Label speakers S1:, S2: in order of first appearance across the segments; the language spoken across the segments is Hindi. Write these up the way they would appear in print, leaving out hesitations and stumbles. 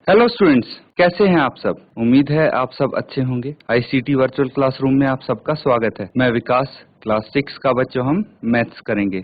S1: हेलो स्टूडेंट्स, कैसे हैं आप सब। उम्मीद है आप सब अच्छे होंगे। आईसीटी वर्चुअल क्लासरूम में आप सबका स्वागत है। मैं विकास, क्लास 6 का बच्चों हम मैथ्स करेंगे।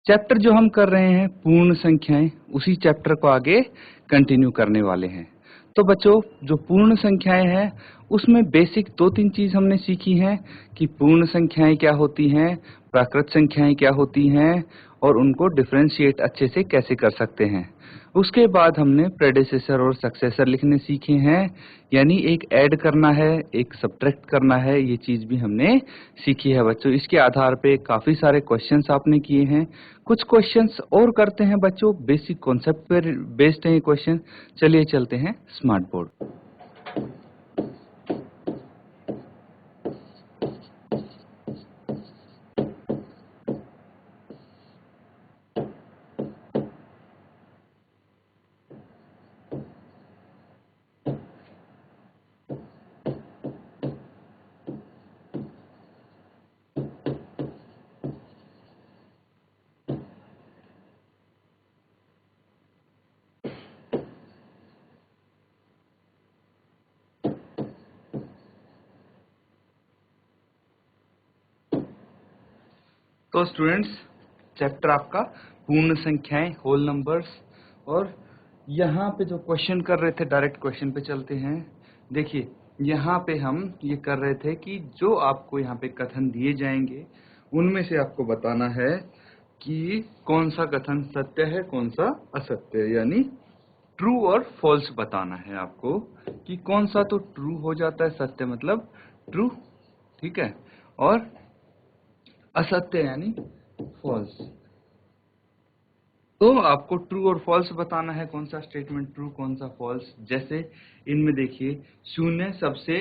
S1: चैप्टर जो हम कर रहे हैं पूर्ण संख्याएं, उसी चैप्टर को आगे कंटिन्यू करने वाले हैं। तो बच्चों, जो पूर्ण संख्याएं हैं उसमें बेसिक 2-3 चीज हमने सीखी हैं कि पूर्ण संख्याएं क्या होती हैं, प्राकृत संख्याएं क्या होती हैं और उनको डिफरेंशिएट अच्छे से कैसे कर सकते हैं। उसके बाद हमने प्रेडिसेसर और सक्सेसर लिखने सीखे हैं, यानी एक ऐड करना है, एक सब्ट्रैक्ट करना है। ये चीज भी हमने सीखी है बच्चों। इसके आधार पे काफी सारे क्वेश्चंस आपने किए हैं। कुछ क्वेश्चंस और करते हैं बच्चों, बेसिक कॉन्सेप्ट पर बेस्ड है ये क्वेश्चन। चलिए चलते हैं स्मार्ट बोर्ड। तो स्टूडेंट्स, चैप्टर आपका पूर्ण संख्याएं, होल नंबर्स। और यहाँ पे जो क्वेश्चन कर रहे थे, डायरेक्ट क्वेश्चन पे चलते हैं। देखिए, यहाँ पे हम ये कर रहे थे कि जो आपको यहाँ पे कथन दिए जाएंगे उनमें से आपको बताना है कि कौन सा कथन सत्य है, कौन सा असत्य है, यानी ट्रू और फॉल्स बताना है आपको कि कौन सा तो ट्रू हो जाता है, सत्य मतलब ट्रू, ठीक है, और असत्य यानी फॉल्स। तो आपको ट्रू और फॉल्स बताना है, कौन सा स्टेटमेंट ट्रू कौन सा फॉल्स। जैसे इनमें देखिए, शून्य सबसे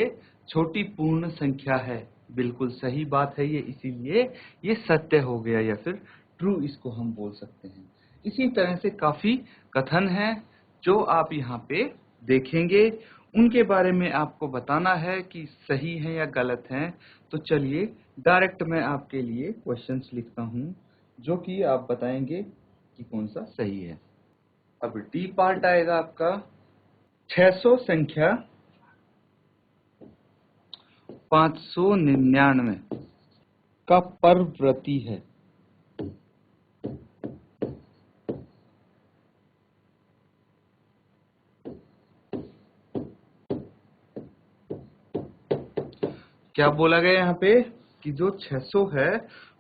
S1: छोटी पूर्ण संख्या है, बिल्कुल सही बात है ये, इसीलिए ये सत्य हो गया या फिर ट्रू इसको हम बोल सकते हैं। इसी तरह से काफी कथन हैं जो आप यहाँ पे देखेंगे, उनके बारे में आपको बताना है कि सही है या गलत है। तो चलिए डायरेक्ट मैं आपके लिए क्वेश्चंस लिखता हूँ जो कि आप बताएंगे कि कौन सा सही है। अब डी पार्ट आएगा आपका, 600 संख्या 599 का परवर्ती है। क्या बोला गया यहाँ पे कि जो 600 है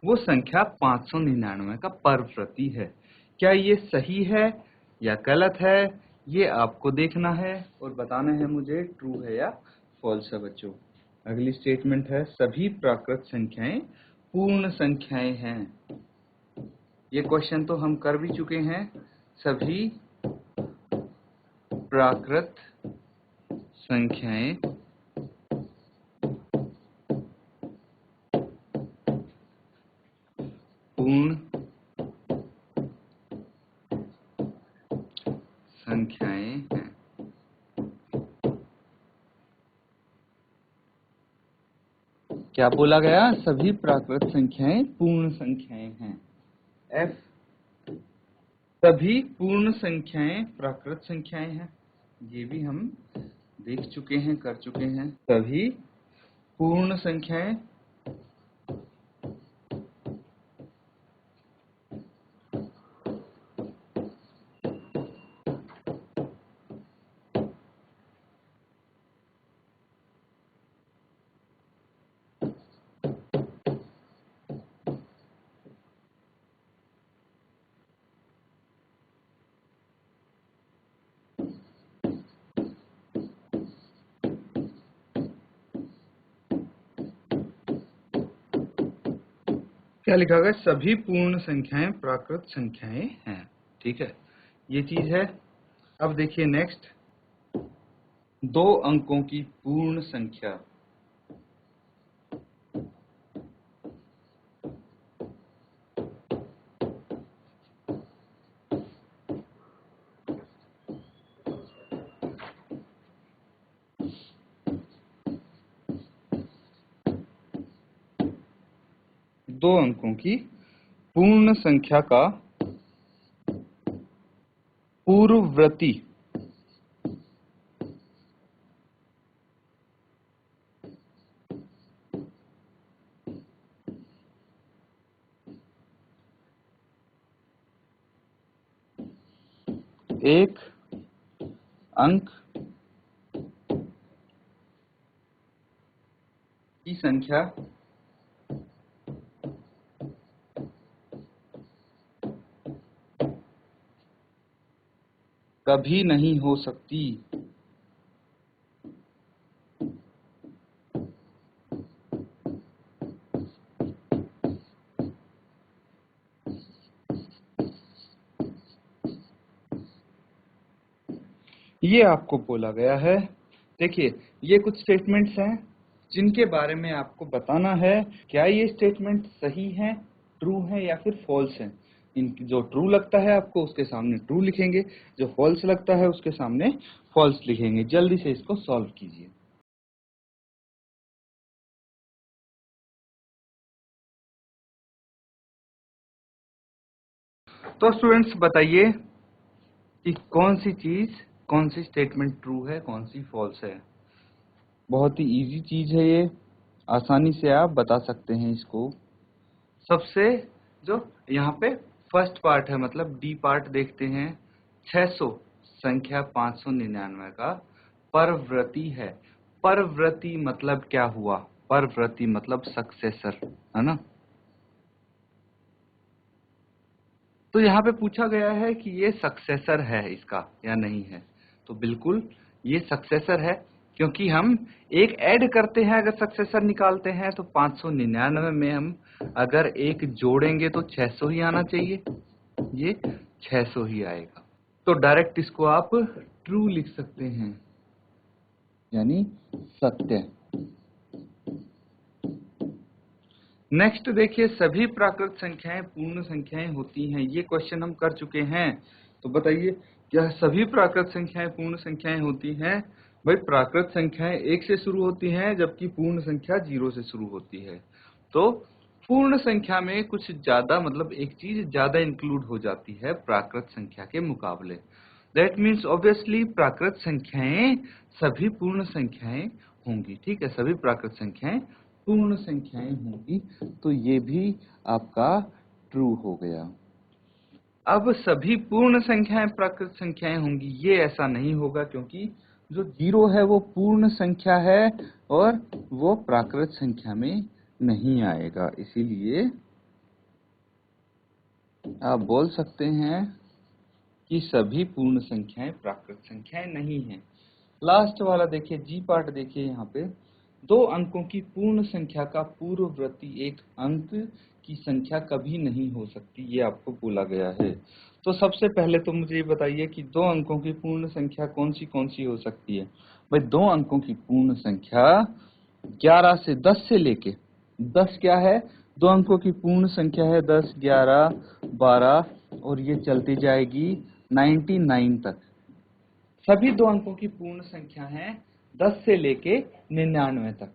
S1: वो संख्या 599 का परवर्ती है। क्या ये सही है या गलत है, ये आपको देखना है और बताना है मुझे ट्रू है या फॉल्स है बच्चों। अगली स्टेटमेंट है, सभी प्राकृत संख्याएं पूर्ण संख्याएं हैं। ये क्वेश्चन तो हम कर भी चुके हैं। सभी प्राकृत संख्याएं पूर्ण संख्याएं हैं। क्या बोला गया? सभी प्राकृत संख्याएं पूर्ण संख्याएं हैं। एफ, सभी पूर्ण संख्याएं प्राकृत संख्याएं हैं। ये भी हम देख चुके हैं, कर चुके हैं। सभी पूर्ण संख्याएं क्या लिखा गया? सभी पूर्ण संख्याएं प्राकृत संख्याएं हैं। ठीक है, ये चीज है। अब देखिए नेक्स्ट, 2 अंकों की पूर्ण संख्या। दो अंकों की पूर्ण संख्या का पूर्ववर्ती एक अंक की संख्या कभी नहीं हो सकती। ये आपको बोला गया है। देखिए, ये कुछ स्टेटमेंट्स हैं जिनके बारे में आपको बताना है क्या ये स्टेटमेंट सही है, ट्रू है या फिर फॉल्स है। इन जो ट्रू लगता है आपको उसके सामने ट्रू लिखेंगे, जो फॉल्स लगता है उसके सामने फॉल्स लिखेंगे। जल्दी से इसको सॉल्व कीजिए। तो स्टूडेंट्स बताइए कि कौन सी स्टेटमेंट ट्रू है, कौन सी फॉल्स है। बहुत ही इजी चीज है ये, आसानी से आप बता सकते हैं इसको। सबसे जो यहाँ पे फर्स्ट पार्ट है, मतलब डी पार्ट देखते हैं। 600 संख्या 599 का परव्रती है। परव्रती मतलब क्या हुआ? परव्रती मतलब सक्सेसर, है ना। तो यहाँ पे पूछा गया है कि ये सक्सेसर है इसका या नहीं है। तो बिल्कुल ये सक्सेसर है, क्योंकि हम एक ऐड करते हैं, अगर सक्सेसर निकालते हैं तो 599 में हम अगर एक जोड़ेंगे तो 600 ही आना चाहिए। ये 600 ही आएगा। तो डायरेक्ट इसको आप ट्रू लिख सकते हैं, यानी सत्य। नेक्स्ट देखिए, सभी प्राकृत संख्याएं पूर्ण संख्याएं होती हैं। ये क्वेश्चन हम कर चुके हैं। तो बताइए, क्या सभी प्राकृत संख्याएं पूर्ण संख्याएं होती हैं? भाई, प्राकृत संख्याएं 1 से शुरू होती हैं, जबकि पूर्ण संख्या 0 से शुरू होती है। तो पूर्ण संख्या में कुछ ज्यादा, मतलब एक चीज ज्यादा इंक्लूड हो जाती है प्राकृत संख्या के मुकाबले। दैट मीन्स ऑब्वियसली प्राकृत संख्याएं सभी पूर्ण संख्याएं होंगी। ठीक है, सभी प्राकृत संख्याएं पूर्ण संख्याएं होंगी। तो ये भी आपका ट्रू हो गया। अब सभी पूर्ण संख्याएं प्राकृत संख्याएं होंगी, ये ऐसा नहीं होगा, क्योंकि जो 0 है वो पूर्ण संख्या है और वो प्राकृत संख्या में नहीं आएगा। इसीलिए आप बोल सकते हैं कि सभी पूर्ण संख्याएं प्राकृत संख्याएं नहीं हैं। लास्ट वाला देखिए, जी पार्ट देखिए। यहाँ पे 2 अंकों की पूर्ण संख्या का पूर्ववर्ती एक अंक की संख्या कभी नहीं हो सकती, ये आपको बोला गया है। तो सबसे पहले तो मुझे ये बताइए कि 2 अंकों की पूर्ण संख्या कौन सी हो सकती है। भाई, 2 अंकों की पूर्ण संख्या 11 से 10 से लेके 10 क्या है, 2 अंकों की पूर्ण संख्या है 10, 11, 12 और ये चलती जाएगी 99 तक। सभी 2 अंकों की पूर्ण संख्या है 10 से लेके 99 तक।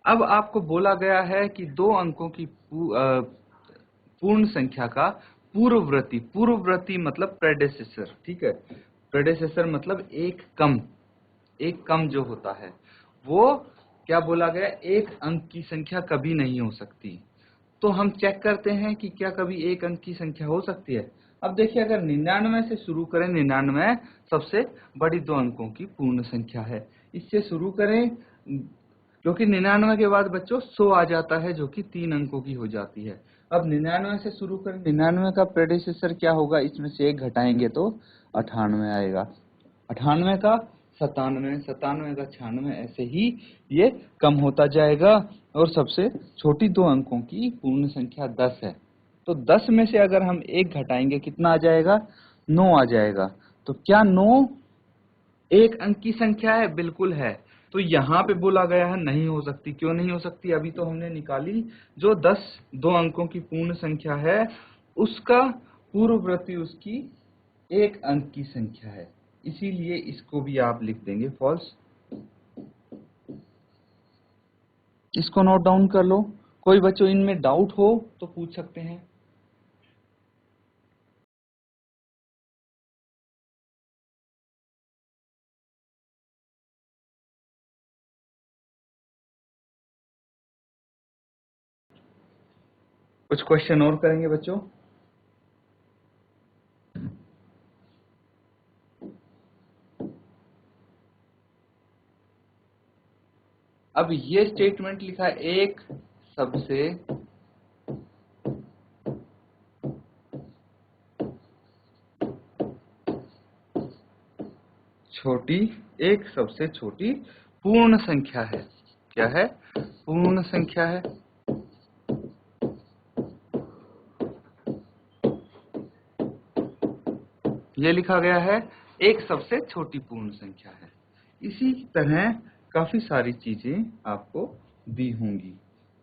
S1: अब आपको बोला गया है कि 2 अंकों की पूर्ण संख्या का पूर्ववर्ती, पूर्ववर्ती मतलब प्रेडेसेसर। ठीक है, प्रेडेसेसर मतलब एक कम जो होता है, वो क्या बोला गया, एक अंक की संख्या कभी नहीं हो सकती। तो हम चेक करते हैं कि क्या कभी एक अंक की संख्या हो सकती है। अब देखिए, अगर 99 से शुरू करें, 99 सबसे बड़ी 2 अंकों की पूर्ण संख्या है, इससे शुरू करें, क्योंकि 99 के बाद बच्चों 100 आ जाता है, जो कि 3 अंकों की हो जाती है। अब 99 से शुरू करें, 99 का प्रेडिसेसर क्या होगा, इसमें से एक घटाएंगे तो 98 आएगा। 98 का 97, 97 का 96, ऐसे ही ये कम होता जाएगा। और सबसे छोटी 2 अंकों की पूर्ण संख्या 10 है। तो 10 में से अगर हम एक घटाएंगे, कितना आ जाएगा, 9 आ जाएगा। तो क्या 9 एक अंक की संख्या है? बिल्कुल है। तो यहाँ पे बोला गया है नहीं हो सकती। क्यों नहीं हो सकती? अभी तो हमने निकाली, जो 10 2 अंकों की पूर्ण संख्या है, उसका पूर्ववर्ती उसकी एक अंक की संख्या है, इसीलिए इसको भी आप लिख देंगे फॉल्स। इसको नोट डाउन कर लो। कोई बच्चों इनमें डाउट हो तो पूछ सकते हैं। कुछ क्वेश्चन और करेंगे बच्चों। अब ये स्टेटमेंट लिखा है, एक सबसे छोटी, एक सबसे छोटी पूर्ण संख्या है। क्या है? पूर्ण संख्या है। ये लिखा गया है, एक सबसे छोटी पूर्ण संख्या है। इसी तरह काफी सारी चीजें आपको दी होंगी,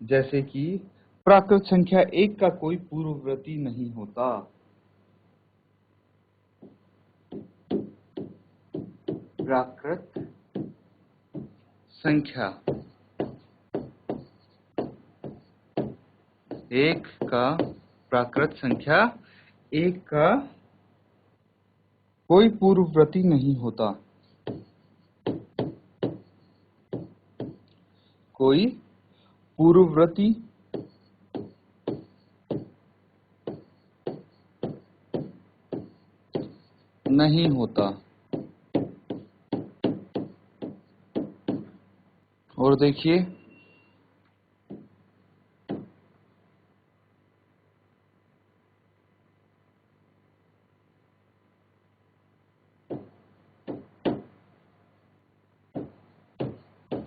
S1: जैसे कि प्राकृत संख्या एक का कोई पूर्ववर्ती नहीं होता। प्राकृत संख्या एक का, प्राकृत संख्या एक का कोई पूर्ववर्ती नहीं होता। कोई पूर्ववर्ती नहीं होता। और देखिए,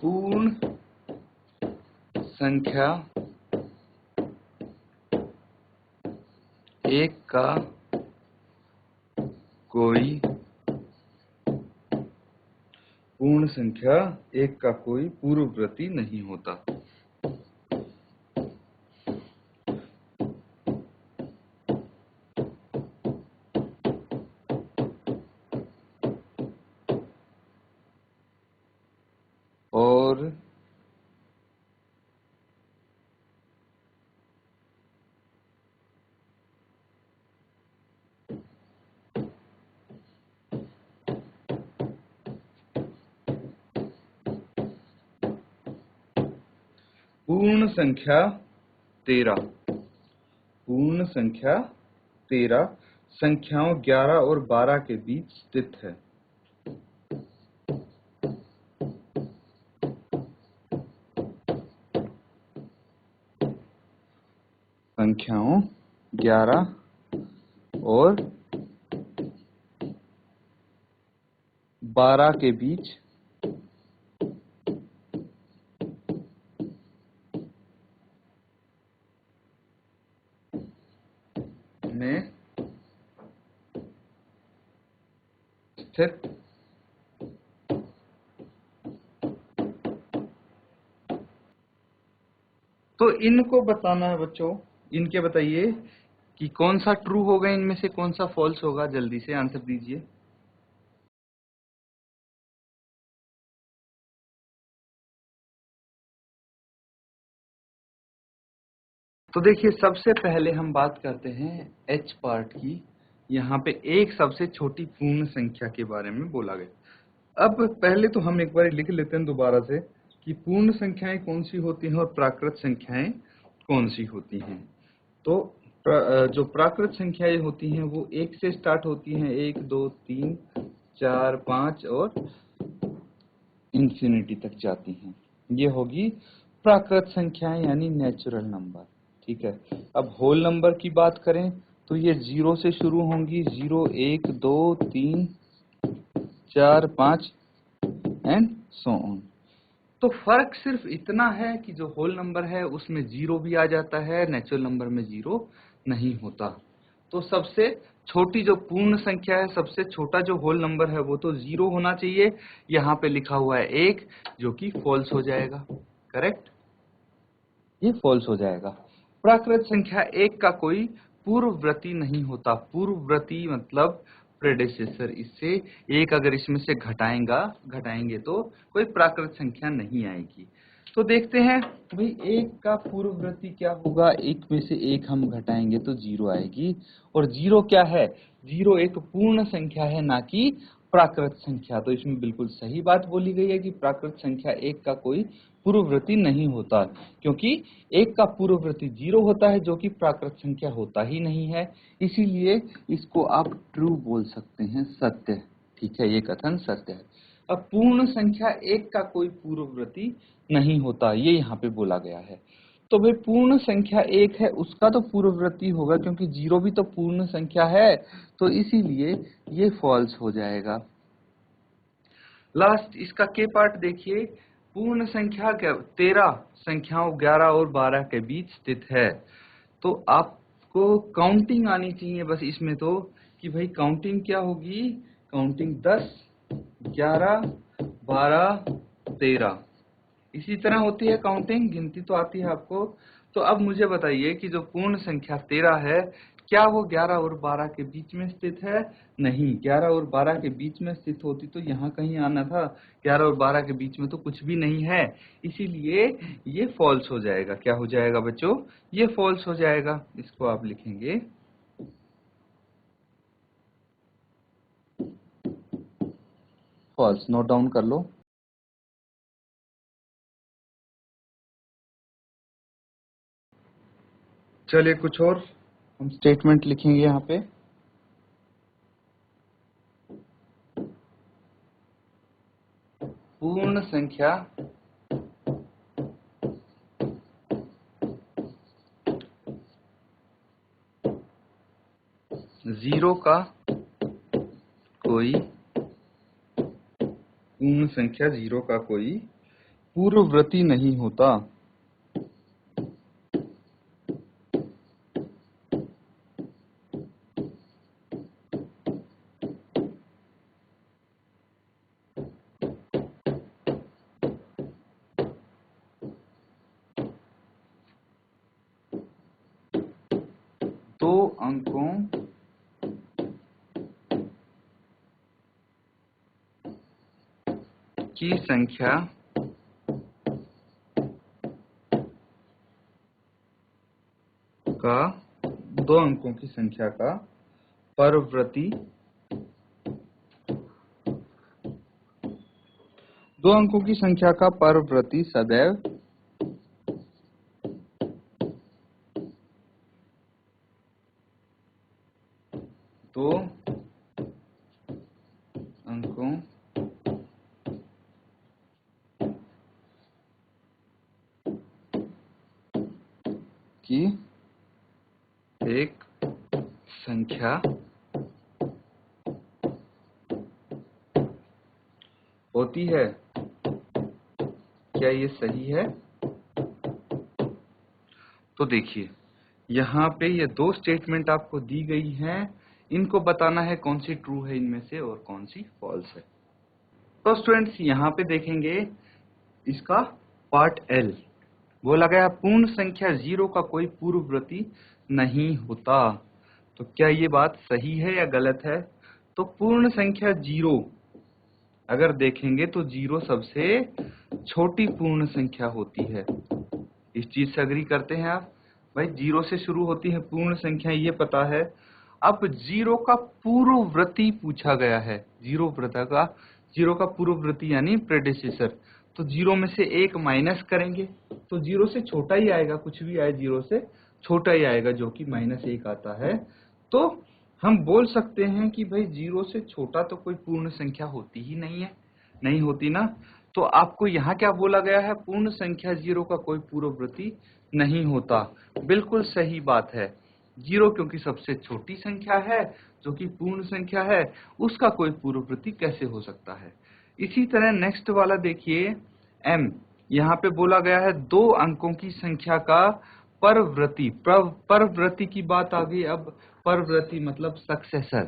S1: पूर्ण संख्या एक का कोई, पूर्ण संख्या एक का कोई पूर्ववर्ती नहीं होता। और पूर्ण संख्या 13, पूर्ण संख्या 13 संख्याओं 11 और 12 के बीच स्थित है। संख्याओं 11 और 12 के बीच में स्थित तो इनको बताना है बच्चों। इनके बताइए कि कौन सा ट्रू होगा, इनमें से कौन सा फॉल्स होगा। जल्दी से आंसर दीजिए। तो देखिए, सबसे पहले हम बात करते हैं एच पार्ट की। यहाँ पे एक सबसे छोटी पूर्ण संख्या के बारे में बोला गया। अब पहले तो हम एक बार लिख लेते हैं दोबारा से कि पूर्ण संख्याएं कौन सी होती हैं और प्राकृत संख्याएं कौन सी होती हैं। तो जो प्राकृत संख्याएं होती हैं वो एक से स्टार्ट होती हैं, 1 2 3 4 5 और इंफिनिटी तक जाती हैं। ये होगी प्राकृत संख्याएं यानी नेचुरल नंबर। ठीक है। अब होल नंबर की बात करें तो ये 0 से शुरू होंगी, 0 1 2 3 4 5 एंड सो ऑन। तो फर्क सिर्फ इतना है कि जो होल नंबर है उसमें 0 भी आ जाता है, नेचुरल नंबर में 0 नहीं होता। तो सबसे छोटी जो पूर्ण संख्या है, सबसे छोटा जो होल नंबर है वो तो 0 होना चाहिए। यहाँ पे लिखा हुआ है 1, जो कि फॉल्स हो जाएगा। करेक्ट, ये फॉल्स हो जाएगा। प्राकृत संख्या 1 का कोई पूर्ववर्ती नहीं होता। पूर्ववर्ती मतलब प्रेडेसेसर। इससे एक अगर इसमें से घटाएंगे तो कोई प्राकृत संख्या नहीं आएगी। तो देखते हैं भाई, एक का पूर्ववर्ती क्या होगा। एक में से एक हम घटाएंगे तो 0 आएगी। और 0 क्या है? 0 एक पूर्ण संख्या है, ना कि प्राकृत संख्या। तो इसमें बिल्कुल सही बात बोली गई है कि प्राकृत संख्या एक का कोई पूर्ववर्ती नहीं होता, क्योंकि एक का पूर्ववर्ती 0 होता है, जो कि प्राकृत संख्या होता ही नहीं है। इसीलिए इसको आप ट्रू बोल सकते हैं, सत्य। ठीक है, ये कथन सत्य है। अब पूर्ण संख्या एक का कोई पूर्ववर्ती नहीं होता, ये यहाँ पे बोला गया है। तो भाई पूर्ण संख्या एक है उसका तो पूर्ववर्ती होगा, क्योंकि जीरो भी तो पूर्ण संख्या है, तो इसीलिए ये फॉल्स हो जाएगा। लास्ट इसका के पार्ट देखिए, पूर्ण संख्या 13 संख्याओं 11 और 12 के बीच स्थित है। तो आपको काउंटिंग आनी चाहिए बस इसमें, तो कि भाई काउंटिंग क्या होगी, काउंटिंग 10 11 12 13 इसी तरह होती है काउंटिंग, गिनती तो आती है आपको। तो अब मुझे बताइए कि जो पूर्ण संख्या 13 है, क्या वो 11 और 12 के बीच में स्थित है? नहीं, 11 और 12 के बीच में स्थित होती तो यहाँ कहीं आना था, 11 और 12 के बीच में तो कुछ भी नहीं है, इसीलिए ये फॉल्स हो जाएगा। क्या हो जाएगा बच्चों? ये फॉल्स हो जाएगा। इसको आप लिखेंगे फॉल्स, नोट डाउन कर लो। चलिए कुछ और हम स्टेटमेंट लिखेंगे यहाँ पे। पूर्ण संख्या जीरो का कोई पूर्ण संख्या जीरो का कोई पूर्ववर्ती नहीं होता। दो अंकों की संख्या का दो अंकों की संख्या का परवर्ती दो अंकों की संख्या का परवर्ती सदैव दो अंकों की एक संख्या होती है। क्या ये सही है? तो देखिए यहाँ पे ये दो स्टेटमेंट आपको दी गई हैं, इनको बताना है कौन सी ट्रू है इनमें से और कौन सी फॉल्स है। तो स्टूडेंट्स यहाँ पे देखेंगे इसका पार्ट एल, बोला गया पूर्ण संख्या जीरो का कोई पूर्ववर्ती नहीं होता। तो क्या ये बात सही है या गलत है? तो पूर्ण संख्या जीरो अगर देखेंगे तो जीरो सबसे छोटी पूर्ण संख्या होती है। इस चीज से अग्री करते हैं आप? भाई जीरो से शुरू होती है पूर्ण संख्या, ये पता है। अब जीरो का पूर्ववर्ती पूछा गया है, जीरो का पूर्ववर्ती यानी प्रेडिसेसर। तो जीरो में से एक माइनस करेंगे तो जीरो से छोटा ही आएगा, कुछ भी आए जीरो से छोटा ही आएगा, जो कि -1 आता है। तो हम बोल सकते हैं कि भाई जीरो से छोटा तो कोई पूर्ण संख्या होती ही नहीं है, नहीं होती ना। तो आपको यहाँ क्या बोला गया है? पूर्ण संख्या जीरो का कोई पूर्ववर्ती नहीं होता। बिल्कुल सही बात है, जीरो क्योंकि सबसे छोटी संख्या है जो कि पूर्ण संख्या है, उसका कोई पूर्ववर्ती कैसे हो सकता है। इसी तरह नेक्स्ट वाला देखिए एम, यहाँ पे बोला गया है दो अंकों की संख्या का परवर्ती, परवर्ती की बात आ गई। अब परवर्ती मतलब सक्सेसर,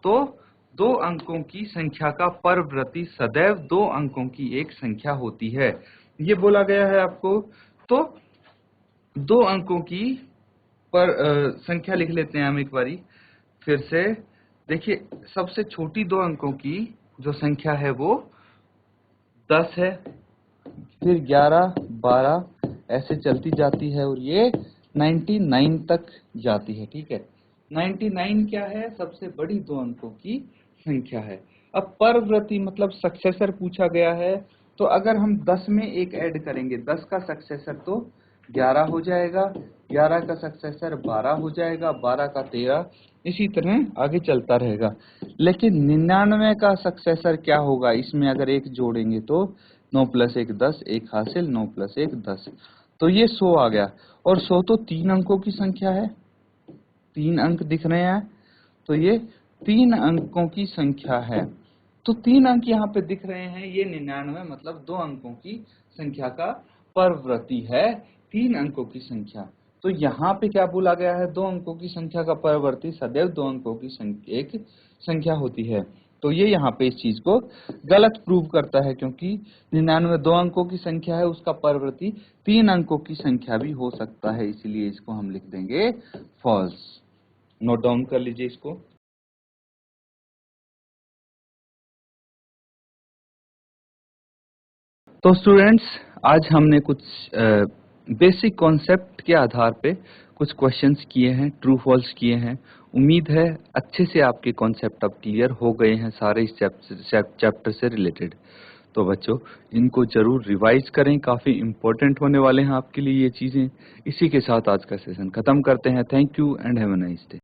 S1: तो दो अंकों की संख्या का परवर्ती सदैव दो अंकों की एक संख्या होती है, ये बोला गया है आपको। तो दो अंकों की संख्या लिख लेते हैं हम एक बारी फिर से। देखिए सबसे छोटी दो अंकों की जो संख्या है वो 10 है, फिर 11 12 ऐसे चलती जाती है और ये 99 तक जाती है। ठीक है, 99 क्या है? सबसे बड़ी दो अंकों की संख्या है। अब परवर्ती मतलब सक्सेसर पूछा गया है, तो अगर हम 10 में एक ऐड करेंगे, 10 का सक्सेसर तो 11 हो जाएगा, 11 का सक्सेसर 12 हो जाएगा, 12 का 13, इसी तरह आगे चलता रहेगा। लेकिन 99 का सक्सेसर क्या होगा? इसमें अगर एक जोड़ेंगे तो 9 + 1 10, एक हासिल, 9 + 1 10, तो ये 100 आ गया। और 100 तो 3 अंकों की संख्या है, 3 अंक दिख रहे हैं, तो ये 3 अंकों की संख्या है। तो 3 अंक यहाँ पे दिख रहे हैं, ये 99 मतलब 2 अंकों की संख्या का परवर्ती है, 3 अंकों की संख्या। तो यहाँ पे क्या बोला गया है? 2 अंकों की संख्या का परवर्ती सदैव 2 अंकों की एक संख्या होती है। तो ये यहाँ पे इस चीज को गलत प्रूव करता है, क्योंकि 99 2 अंकों की संख्या है, उसका परवर्ती 3 अंकों की संख्या भी हो सकता है, इसलिए इसको हम लिख देंगे फॉल्स। नोट डाउन कर लीजिए इसको। तो स्टूडेंट्स, आज हमने कुछ बेसिक कॉन्सेप्ट के आधार पे कुछ क्वेश्चंस किए हैं, ट्रू फॉल्स किए हैं। उम्मीद है अच्छे से आपके कॉन्सेप्ट अब क्लियर हो गए हैं सारे इस चैप्टर से रिलेटेड। तो बच्चों, इनको जरूर रिवाइज करें, काफी इंपॉर्टेंट होने वाले हैं आपके लिए ये चीजें। इसी के साथ आज का सेशन खत्म करते हैं। Thank you and have a nice day.